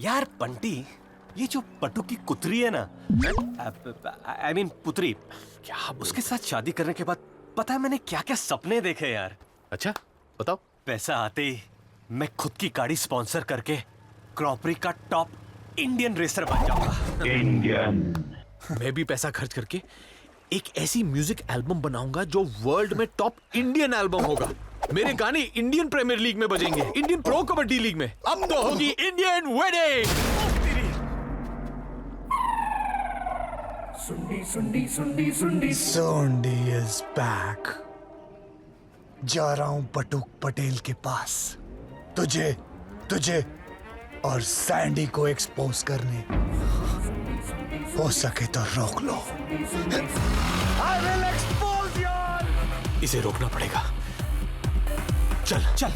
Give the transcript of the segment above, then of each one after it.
यार बंटी, ये जो पटुक की कुतरी है ना, आई मीन पुत्री, क्या उसके साथ शादी करने के बाद पता है मैंने क्या क्या सपने देखे यार। अच्छा बताओ। पैसा आते ही मैं खुद की गाड़ी स्पॉन्सर करके क्रॉपरी का टॉप इंडियन रेसर बन जाऊंगा। इंडियन। मैं भी पैसा खर्च करके एक ऐसी म्यूजिक एल्बम बनाऊंगा जो वर्ल्ड में टॉप इंडियन एल्बम होगा। मेरे गाने इंडियन प्रीमियर लीग में बजेंगे, इंडियन प्रो कबड्डी लीग में। अब तो होगी इंडियन वेडिंग। सोंडी इज बैक। जा रहा हूं पटुक पटेल के पास, तुझे और सैंडी को एक्सपोज करने। हो सके तो रोक लो। I will expose you! इसे रोकना पड़ेगा। चल चल।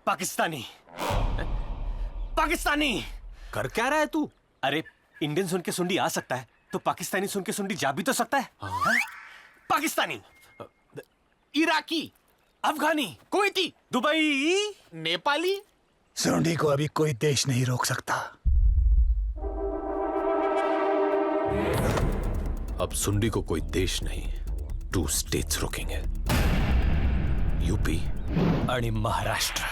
पाकिस्तानी, पाकिस्तानी। कर क्या रहा है तू? अरे इंडियन सुन के सुंडी आ सकता है तो पाकिस्तानी सुन के सुंडी जा भी तो सकता है। हाँ? पाकिस्तानी, इराकी, अफगानी, कुवैती, दुबई, नेपाली। सोंडी को अभी कोई देश नहीं रोक सकता। अब सुंडी को कोई देश नहीं, 2 स्टेट्स रोकेंगे, यूपी आणि महाराष्ट्र।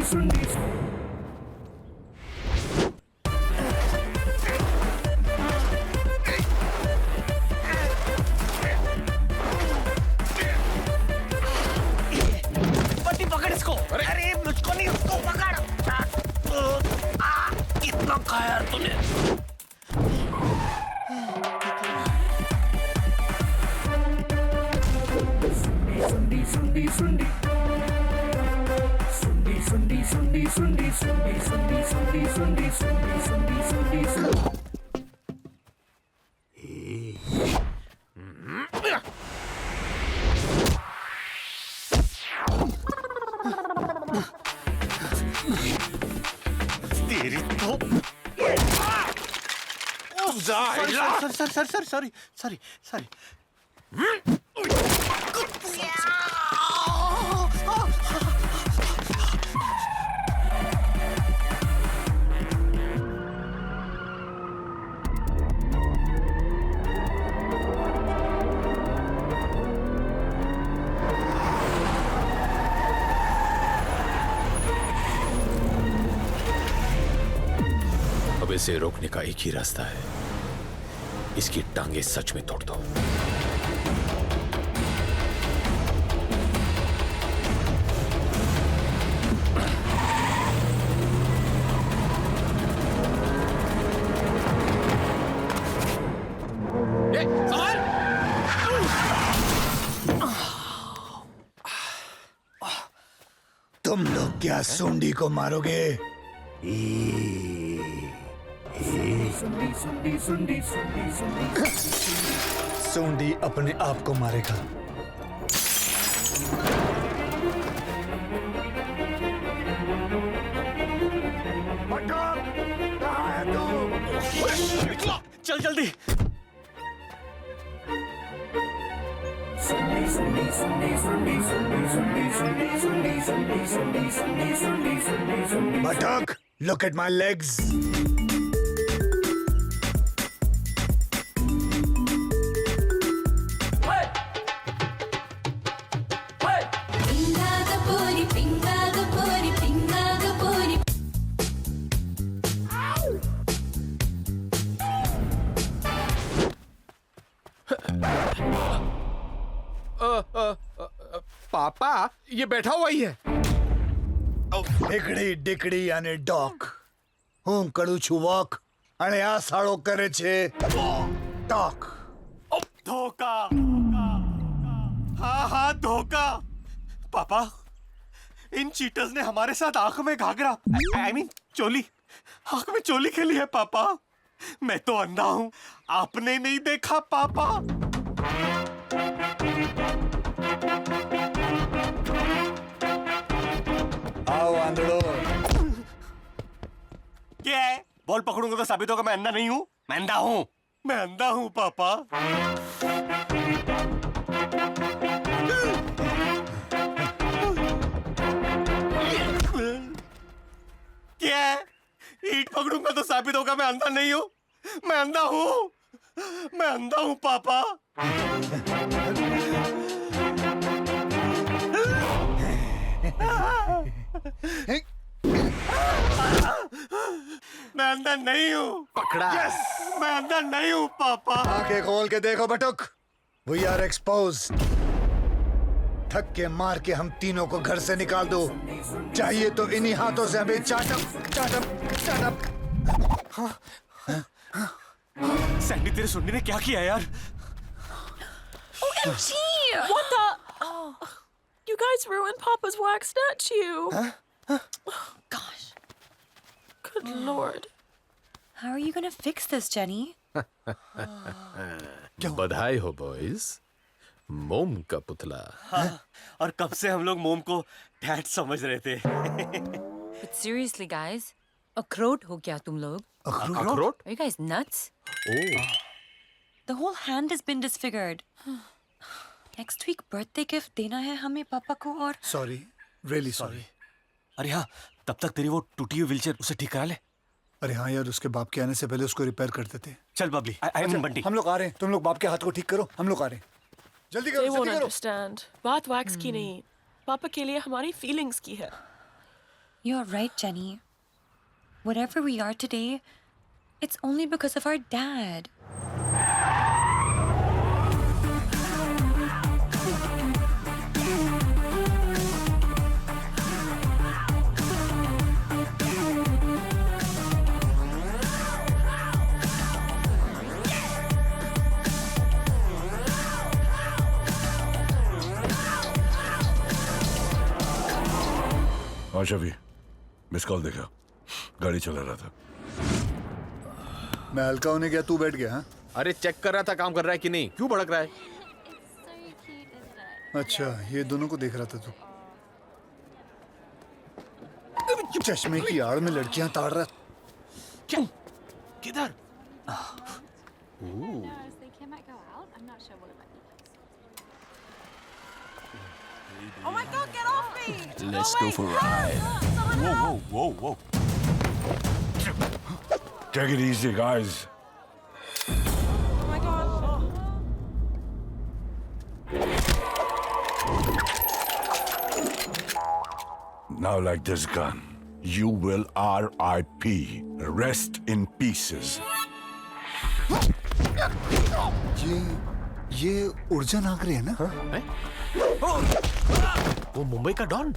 सुंडी। बंटी पकड़ इसको। अरे मुझको नहीं, उसको पकड़। कितना खाया यार तूने। सुंडी। तेरी तो सॉरी। अब इसे रोकने का एक ही रास्ता है, इसकी टांगे सच में तोड़ दो। तुम लोग क्या सोंडी को मारोगे? सोंडी अपने आप को मारेगा। चल जल्दी। Buttock, look at my legs. Hey! Hey! पापा ये बैठा हुआ ही है। ડીકડી ડીકડી અને ડોક હું કરું છું વોક અને આ સાળો કરે છે ટોક. धोखा। हाँ हाँ धोखा। पापा इन चीटर्स ने हमारे साथ आंख में घाघरा आई मीन चोली आंख में चोली खेली है पापा। मैं तो अंधा हूँ, आपने नहीं देखा पापा। આવ આંધળો. क्या है? बॉल पकड़ूंगा तो साबित होगा मैं अंधा नहीं हूँ। मैं अंधा हूँ, मैं अंधा हूँ पापा। क्या है? ईंट पकड़ूंगा तो साबित होगा मैं अंधा नहीं हूँ। मैं अंधा हूँ, मैं अंधा हूँ पापा। मैं अंधा नहीं हूँ। पकड़ा। यस, मैं अंधा नहीं हूँ पापा। आंखें खोल के देखो बटुक. We are exposed. थक के मार के हम तीनों को घर से निकाल दो. चाहिए तो इन्हीं हाथों से हमें चाटप चाटप चाटप. सैंडी तेरे सुंडी ने क्या किया यार? OMG! What the? Oh, you guys ruined Papa's wax statue. Gosh, Good lord. how are you gonna fix this, Jenny? बधाई हो बॉयज, मोम का पुतला। और कब से हम लोग मोम को डैड समझ रहे थे। But seriously, guys, अखरोट हो क्या तुम लोग? अखरोट? Are you guys nuts? Oh, The whole hand has been disfigured. Next week birthday gift देना है हमें पापा को और सॉरी, रियली सॉरी. अरे हाँ, तब तक तेरी वो टूटी हुई व्हीलचेयर उसे ठीक करा ले। अरे हाँ यार, उसके बाप के आने से पहले उसको रिपेयर कर देते. चल बबली, आई मीन बंटी। हम लोग आ रहे हैं. तुम लोग बाप के हाथ को ठीक करो. हम लोग आ रहे हैं. जल्दी They करो, won't जल्दी करो. understand. बात wax की नहीं, पापा के लिए हमारी feelings की है. You're right, Jenny. Whatever we are today, it's only because of our dad. हाँ शफी, मिस कॉल देखा, गाड़ी चला रहा था. मैं हल्का होने गया, तू बैठ गया. हाँ, अरे चेक कर रहा था काम कर रहा है कि नहीं, क्यों भड़क रहा है? अच्छा ये दोनों को देख रहा था तू. चश्मे की आड़ में लड़कियां ताड़ रहा. क्या? किधर? They might go out. I'm not sure what it might be. Oh my god, get off me! Let's go for a ride. Whoa, whoa, whoa, whoa. Take it easy, guys. Oh my god. Now like this gun, you will R.I.P. Rest in pieces. ये ऊर्जा नागरे है ना? वो मुंबई का don.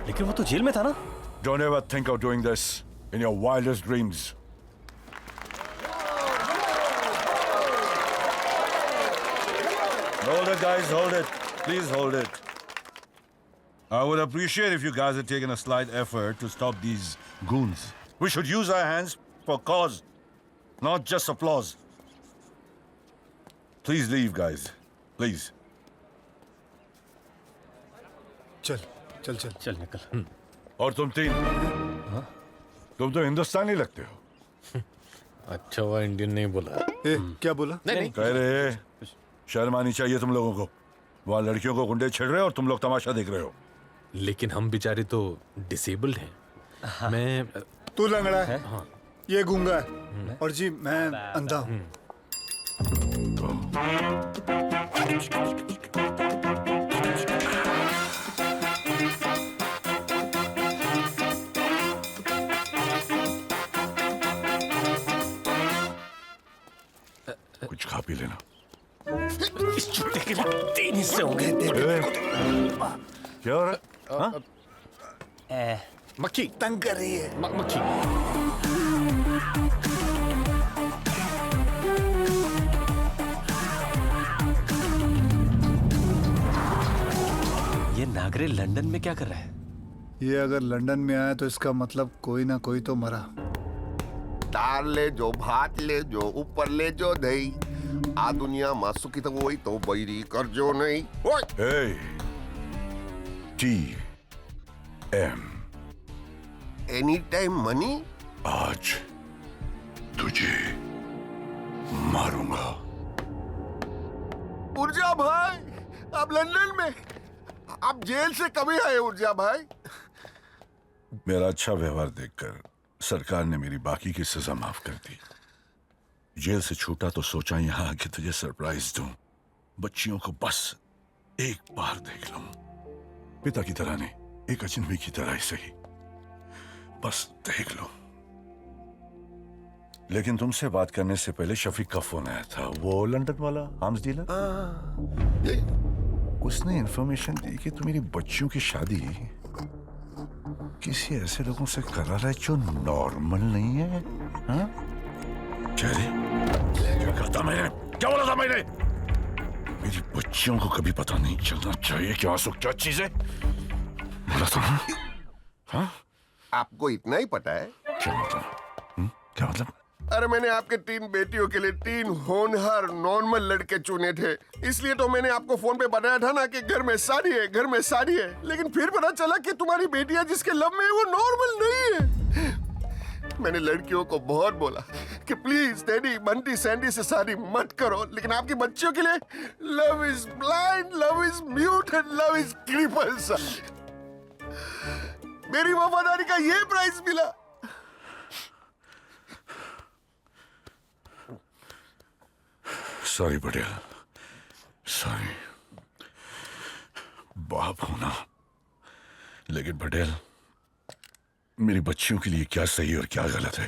लेकिन वो तो jail में था ना? Don't ever think of doing this in your wildest dreams. Hold it, guys, hold it. Please hold it. I would appreciate if you guys had taken a slight effort to stop these goons. We should use our hands for cause, not just applause. Please leave, guys. Please. चल चल चल. चल निकल। और तुम तीन, तुम तो हिंदुस्तानी लगते हो. अच्छा हुआ इंडियन नहीं बोला। ए, क्या बोला? नहीं। कह रहे शर्म आनी चाहिए तुम लोगों को. वहाँ लड़कियों को गुंडे छिड़ रहे हो और तुम लोग तमाशा देख रहे हो. लेकिन हम बेचारे तो डिसेबल्ड हैं। मैं तू लंगड़ा है, ये गूंगा है, और जी मैं अंधा हूँ. कुछ खा पी लेना. इस जूते के लिए 3 हिस्से होंगे। क्या हो रहा है? मक्खी तंग कर रही है। मक्खी। ये नागरे लंदन में क्या कर रहा है? ये अगर लंदन में आया तो इसका मतलब कोई ना कोई तो मरा। दाल ले जो, भात ले जो, ऊपर ले जो दही। आ दुनिया में सुखी तो वही तो बैरी कर जो नहीं। ओए Hey, TM, any time money. आज तुझे मारूंगा। ऊर्जा भाई, आप लंदन में, आप जेल से कभी आए ऊर्जा भाई? मेरा अच्छा व्यवहार देखकर सरकार ने मेरी बाकी की सजा माफ कर दी। जेल से छूटा तो सोचा यहाँ आके तुझे सरप्राइज दूं। बच्चियों को बस एक बार देख लूं। पिता की तरह नहीं, एक अजनबी की तरह ही सही, बस देख लो। लेकिन तुमसे बात करने से पहले शफीक का फोन आया था, वो लंदन वाला आर्म्स डीलर। उसने इंफॉर्मेशन दी कि तू मेरी बच्चियों की शादी किसी ऐसे लोगों से करा रहा है जो नॉर्मल नहीं है। हाँ? क्या रे? क्या कहा था मैंने? क्या बोला था मैंने? मेरी बच्चियों को कभी पता नहीं चलना चाहिए कि आंसू क्या चीज है। बोला था ना? हाँ? आपको इतना ही पता है? क्या मतलब? क्या मतलब? अरे मैंने आपके 3 बेटियों के लिए 3 होनहार नॉर्मल लड़के चुने थे, इसलिए तो मैंने आपको फोन पे बताया था ना कि घर में शादी है, घर में शादी है। लेकिन फिर पता चला कि तुम्हारी बेटियां जिसके लव में है वो नॉर्मल नहीं है। मैंने लड़कियों को बहुत बोला कि प्लीज डैडी बंटी सैंडी से शादी मत करो, लेकिन आपकी बच्चियों के लिए love is blind, love is mute and love is cripple. मेरी वफादारी का ये प्राइस मिला। Sorry Patel, sorry. बाप होना, लेकिन पटेल मेरी बच्चियों के लिए क्या सही और क्या गलत है